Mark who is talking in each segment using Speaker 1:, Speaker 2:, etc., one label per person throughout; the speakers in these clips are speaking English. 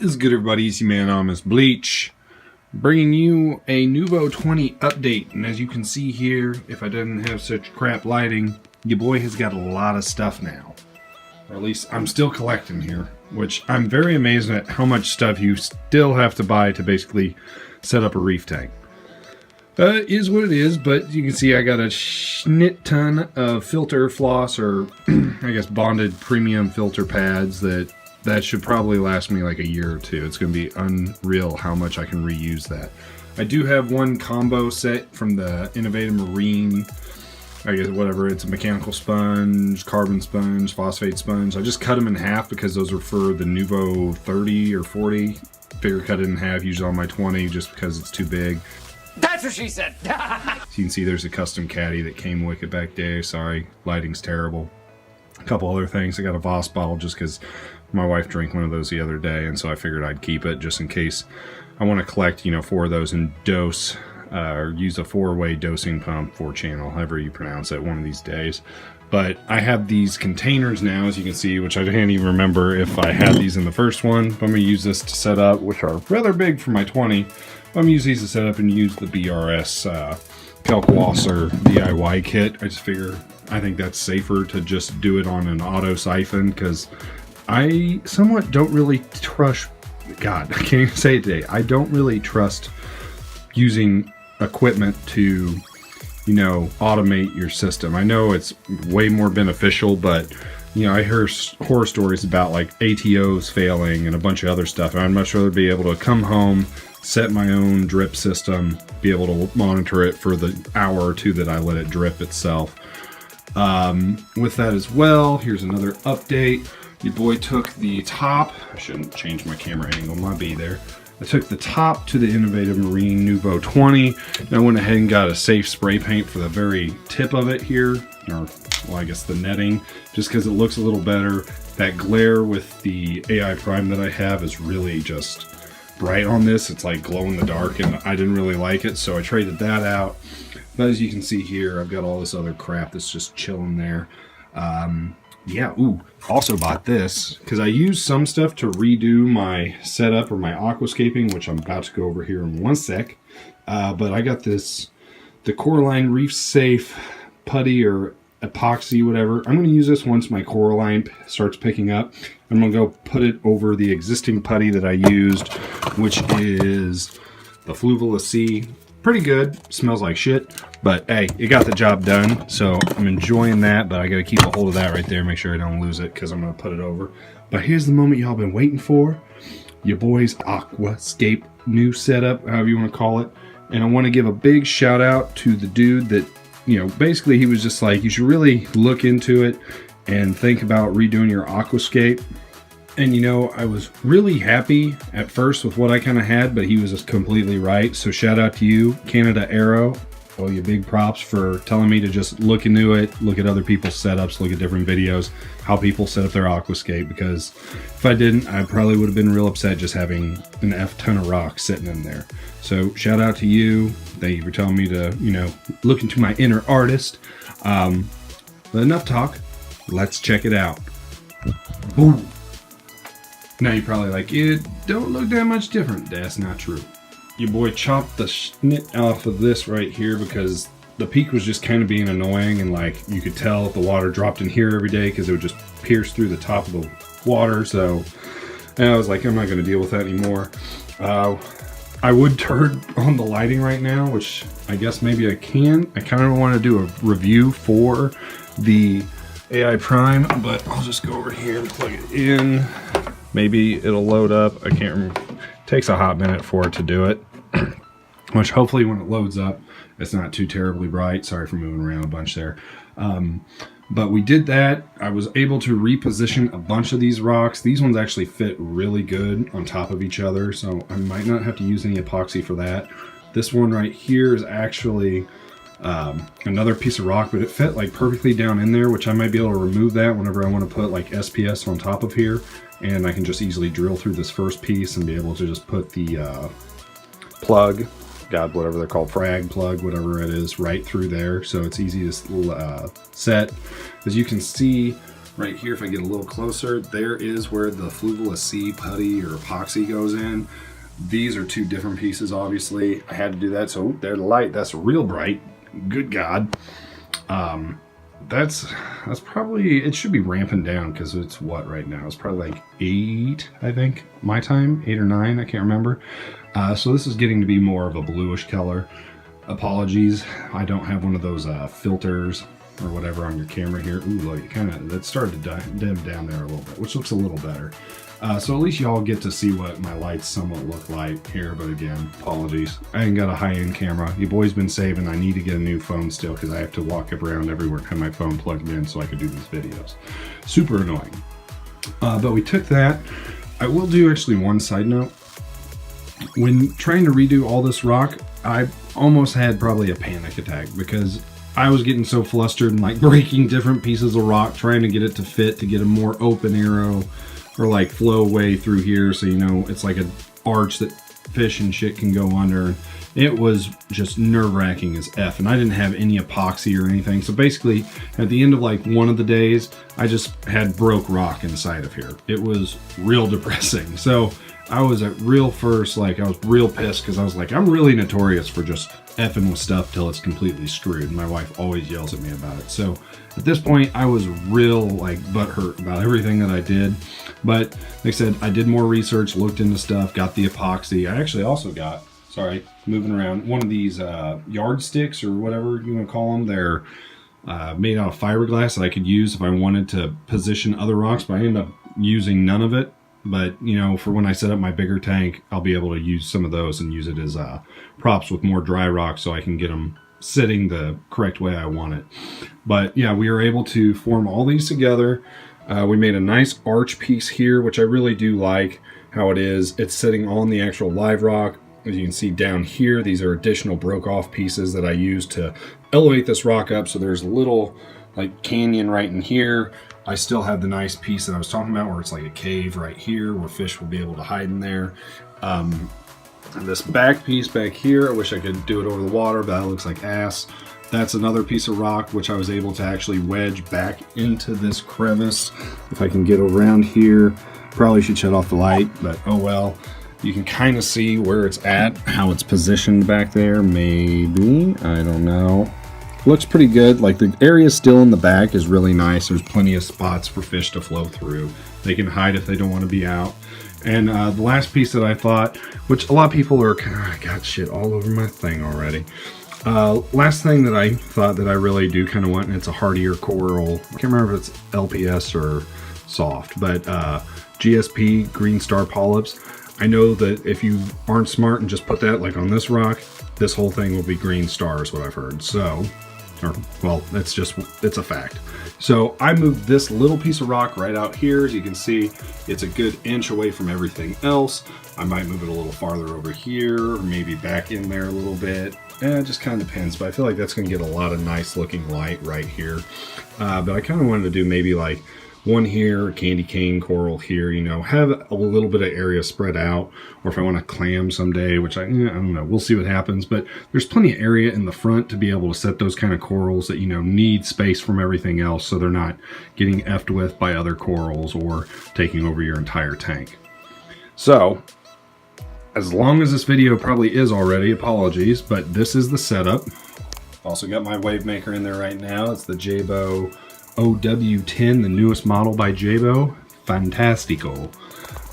Speaker 1: What is good, everybody? It's your man AnonymousBleach, bringing you a Nuvo 20 update. And as you can see here, if I didn't have such crap lighting, your boy has got a lot of stuff now. Or at least I'm still collecting here, which I'm very amazed at how much stuff you still have to buy to basically set up a reef tank. It is what it is, but you can see I got a schnit ton of filter floss, or I guess bonded premium filter pads that should probably last me like a year or two. It's going to be unreal how much I can reuse that. I do have one combo set from the Innovative Marine, I guess whatever, it's a mechanical sponge, carbon sponge, phosphate sponge. I just cut them in half because those are for the Nuvo 30 or 40. Figure cut it in half, usually on my 20 just because it's too big.
Speaker 2: That's what she said!
Speaker 1: So you can see there's a custom caddy that came with it back there. Sorry, lighting's terrible. A couple other things. I got a Voss bottle just because my wife drank one of those the other day, and so I figured I'd keep it just in case I want to collect, you know, 4 of those and dose, or use a 4-way dosing pump, 4-channel, however you pronounce it, one of these days. But I have these containers now, as you can see, which I can't even remember if I had these in the first one. But I'm going to use this to set up, which are rather big for my 20. I'm going to use these to set up and use the BRS Kalkwasser DIY kit. I just figure I think that's safer to just do it on an auto siphon, because I somewhat don't really trust, God, I can't even say it today. I don't really trust using equipment to, you know, automate your system. I know it's way more beneficial, but, you know, I hear horror stories about like ATOs failing and a bunch of other stuff. And I'd much rather be able to come home, set my own drip system, be able to monitor it for the hour or two that I let it drip itself. With that as well, here's another update. Your boy took the top, I shouldn't change my camera angle, might be there. I took the top to the Innovative Marine Nuvo 20, and I went ahead and got a safe spray paint for the very tip of it here, or, well, I guess the netting, just because it looks a little better. That glare with the AI Prime that I have is really just bright on this. It's like glow in the dark, and I didn't really like it, so I traded that out. But as you can see here, I've got all this other crap that's just chilling there. Yeah, ooh, also bought this because I used some stuff to redo my setup or my aquascaping, which I'm about to go over here in one sec. But I got this, the Coraline Reef Safe putty or epoxy, whatever. I'm going to use this once my Coraline starts picking up. I'm going to go put it over the existing putty that I used, which is the Fluvula C. Pretty good, smells like shit, but hey, it got the job done, so I'm enjoying that. But I gotta keep a hold of that right there, make sure I don't lose it, because I'm gonna put it over. But here's the moment y'all been waiting for, your boy's Aquascape new setup, however you want to call it. And I want to give a big shout out to the dude that, you know, basically he was just like, you should really look into it and think about redoing your Aquascape. And, you know, I was really happy at first with what I kind of had, but he was just completely right. So shout out to you, Canada Aero. Oh, you big props for telling me to just look into it, look at other people's setups, look at different videos, how people set up their Aquascape. Because if I didn't, I probably would have been real upset just having an F ton of rocks sitting in there. So shout out to you. Thank you for telling me to, you know, look into my inner artist. But enough talk. Let's check it out. Boom. Now you're probably like, it don't look that much different. That's not true. Your boy chopped the schnit off of this right here because the peak was just kind of being annoying, and like you could tell if the water dropped in here every day because it would just pierce through the top of the water. So and I was like, I'm not going to deal with that anymore. I would turn on the lighting right now, which I guess maybe I can. I kind of want to do a review for the AI Prime, but I'll just go over here and plug it in. Maybe it'll load up. I can't remember. It takes a hot minute for it to do it. Which hopefully when it loads up, it's not too terribly bright. Sorry for moving around a bunch there. But we did that. I was able to reposition a bunch of these rocks. These ones actually fit really good on top of each other, so I might not have to use any epoxy for that. This one right here is actually another piece of rock, but it fit like perfectly down in there, which I might be able to remove that whenever I want to put like SPS on top of here. And I can just easily drill through this first piece and be able to just put the plug, God, whatever they're called, frag plug, whatever it is, right through there. So it's easy to set. As you can see right here, if I get a little closer, there is where the Fluvala C putty or epoxy goes in. These are two different pieces, obviously. I had to do that, so there's the light. That's real bright. Good God. That's probably, it should be ramping down because it's what right now? It's probably like 8, I think, my time, 8 or 9, I can't remember. So this is getting to be more of a bluish color. Apologies, I don't have one of those filters or whatever on your camera here. Ooh, look, that started to dim down there a little bit, which looks a little better. So at least y'all get to see what my lights somewhat look like here, but again, apologies. I ain't got a high-end camera. Your boy's been saving. I need to get a new phone still because I have to walk around everywhere and have my phone plugged in so I can do these videos. Super annoying. But we took that. I will do actually one side note. When trying to redo all this rock, I almost had probably a panic attack because I was getting so flustered and like breaking different pieces of rock, trying to get it to fit, to get a more open arrow or like flow way through here, so you know it's like an arch that fish and shit can go under. It was just nerve-wracking as F, and I didn't have any epoxy or anything. So basically, at the end of like one of the days, I just had broke rock inside of here. It was real depressing. So I was at real first, like I was real pissed because I was like, I'm really notorious for just effing with stuff till it's completely screwed. My wife always yells at me about it. So at this point, I was real like butthurt about everything that I did. But like I said, I did more research, looked into stuff, got the epoxy. I actually also got, sorry, moving around, one of these yardsticks or whatever you want to call them. They're made out of fiberglass that I could use if I wanted to position other rocks, but I ended up using none of it. But you know, for when I set up my bigger tank, I'll be able to use some of those and use it as props with more dry rock so I can get them sitting the correct way I want it. But yeah, we were able to form all these together. We made a nice arch piece here, which I really do like how it is. It's sitting on the actual live rock. As you can see down here, these are additional broke off pieces that I used to elevate this rock up. So there's a little like canyon right in here. I still have the nice piece that I was talking about where it's like a cave right here where fish will be able to hide in there. And this back piece back here, I wish I could do it over the water, but that looks like ass. That's another piece of rock which I was able to actually wedge back into this crevice. If I can get around here, probably should shut off the light, but oh well. You can kind of see where it's at, how it's positioned back there, maybe, I don't know. Looks pretty good. Like the area still in the back is really nice. There's plenty of spots for fish to flow through. They can hide if they don't want to be out. And the last piece that I thought, which a lot of people are, I got shit all over my thing already. Last thing that I thought that I really do kind of want, and it's a hardier coral. I can't remember if it's LPS or soft, but GSP, Green Star Polyps. I know that if you aren't smart and just put that like on this rock, this whole thing will be Green Star is what I've heard. So, well, it's a fact. So I moved this little piece of rock right out here. As you can see, it's a good inch away from everything else. I might move it a little farther over here, or maybe back in there a little bit. It just kind of depends, but I feel like that's going to get a lot of nice looking light right here. But I kind of wanted to do maybe like one here, candy cane coral here, you know, have a little bit of area spread out, or if I want to clam someday, which I don't know, we'll see what happens, but there's plenty of area in the front to be able to set those kind of corals that, you know, need space from everything else so they're not getting effed with by other corals or taking over your entire tank. So, as long as this video probably is already, apologies, but this is the setup. Also got my wave maker in there right now. It's the Jabo OW10, the newest model by Jabo. Fantastico.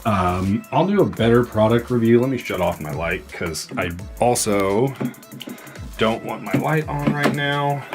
Speaker 1: I'll do a better product review. Let me shut off my light because I also don't want my light on right now,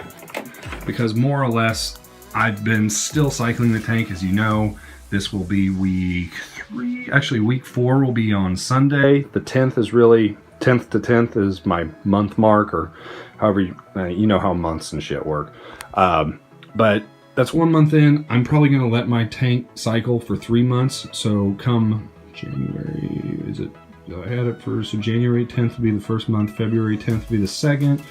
Speaker 1: because more or less I've been still cycling the tank. As you know, this will be week 3, actually week 4 will be on Sunday. The 10th is really, 10th to 10th is my month mark, or however you know how months and shit work. But that's 1 month in. I'm probably going to let my tank cycle for 3 months. So come January, I had it for, so January 10th will be the first month, February 10th will be the second.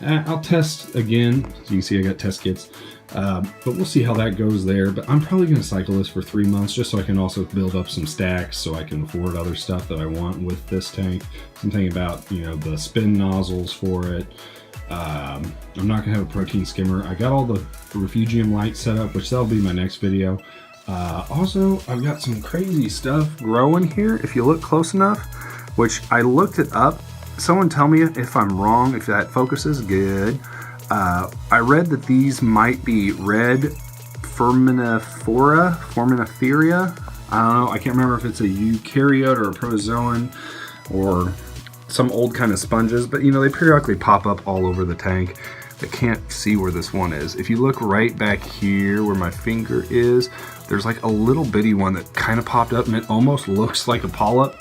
Speaker 1: I'll test again. As you can see, I got test kits. But we'll see how that goes there. But I'm probably going to cycle this for 3 months just so I can also build up some stacks so I can afford other stuff that I want with this tank. I'm thinking about, you know, the spin nozzles for it. I'm not gonna have a protein skimmer. I got all the refugium lights set up, which that'll be my next video. Also, I've got some crazy stuff growing here, if you look close enough, which I looked it up. Someone tell me if I'm wrong, if that focuses good. I read that these might be red foraminiferia. I don't know, I can't remember if it's a eukaryote or a protozoan or some old kind of sponges, but you know, they periodically pop up all over the tank. I can't see where this one is. If you look right back here where my finger is, there's like a little bitty one that kind of popped up and it almost looks like a polyp,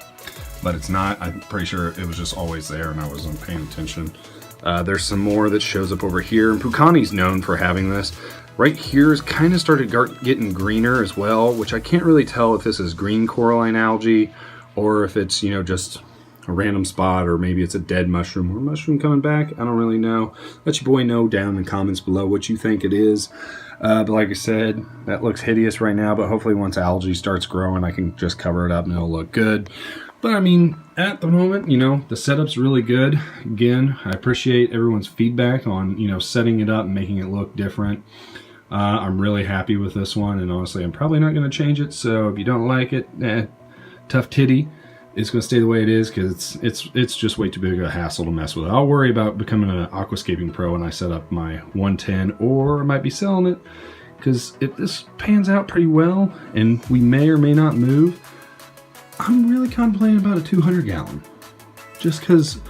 Speaker 1: but it's not. I'm pretty sure it was just always there and I wasn't paying attention. There's some more that shows up over here, and Pukani's known for having this. Right here is kind of started getting greener as well, which I can't really tell if this is green coralline algae or if it's, you know, just a random spot, or maybe it's a dead mushroom or mushroom coming back. I don't really know. Let your boy know down in the comments below what you think it is. But like I said, that looks hideous right now, but hopefully once algae starts growing, I can just cover it up and it'll look good. But I mean, at the moment, you know, the setup's really good. Again, I appreciate everyone's feedback on, you know, setting it up and making it look different. I'm really happy with this one, and honestly, I'm probably not going to change it. So if you don't like it, tough titty. It's going to stay the way it is because it's just way too big of a hassle to mess with. I'll worry about becoming an aquascaping pro when I set up my 110, or I might be selling it, because if this pans out pretty well and we may or may not move, I'm really contemplating about a 200 gallon. Just because,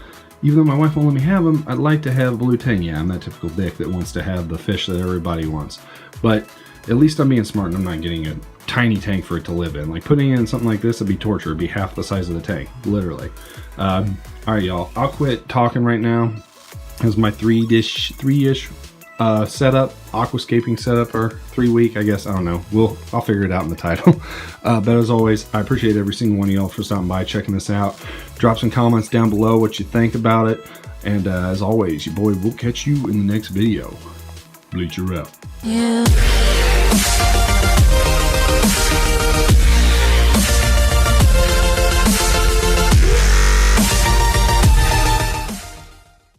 Speaker 1: even though my wife won't let me have them, I'd like to have a blue tang. Yeah, I'm that typical dick that wants to have the fish that everybody wants. But at least I'm being smart and I'm not getting a tiny tank for it to live in. Like putting in something like this would be torture. It'd be half the size of the tank, literally. All right, y'all. I'll quit talking right now. Here's my three-ish setup, aquascaping setup, or 3-week, I guess. I don't know. I'll figure it out in the title. But as always, I appreciate every single one of y'all for stopping by, checking this out. Drop some comments down below what you think about it. And as always, your boy will catch you in the next video. Bleacher out. Yeah.